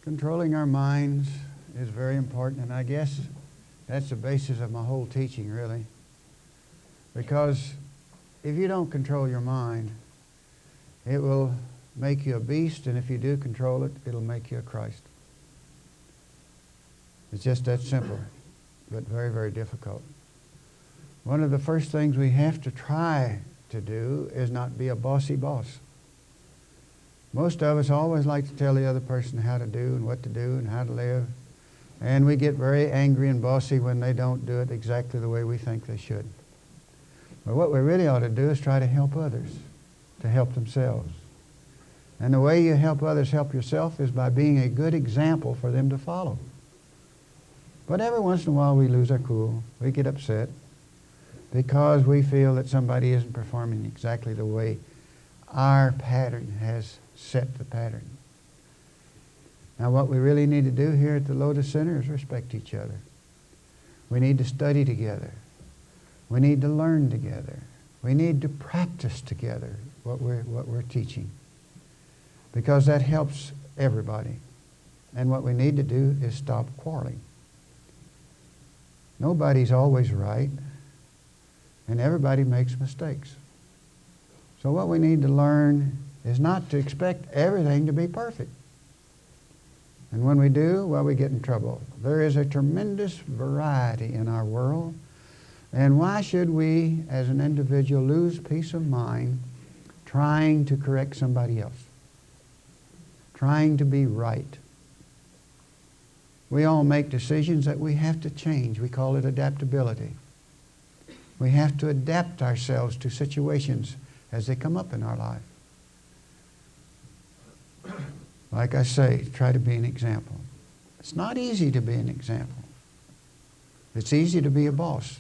Controlling our minds is very important, and I guess that's the basis of my whole teaching, really. Because if you don't control your mind, it will make you a beast, and if you do control it, it'll make you a Christ. It's just that simple, but very, very difficult. One of the first things we have to try to do is not be a bossy boss. Most of us always like to tell the other person how to do and what to do and how to live. And we get very angry and bossy when they don't do it exactly the way we think they should. But what we really ought to do is try to help others, to help themselves. And the way you help others help yourself is by being a good example for them to follow. But every once in a while we lose our cool. We get upset because we feel that somebody isn't performing exactly the way our pattern has set the pattern. Now what we really need to do here at the Lotus Center is respect each other. We need to study together. We need to learn together. We need to practice together what we're teaching, because that helps everybody. And what we need to do is stop quarreling. Nobody's always right, and everybody makes mistakes. So what we need to learn is not to expect everything to be perfect. And when we do, well, we get in trouble. There is a tremendous variety in our world. And why should we, as an individual, lose peace of mind trying to correct somebody else? Trying to be right. We all make decisions that we have to change. We call it adaptability. We have to adapt ourselves to situations as they come up in our life. Like I say, try to be an example. It's not easy to be an example. It's easy to be a boss.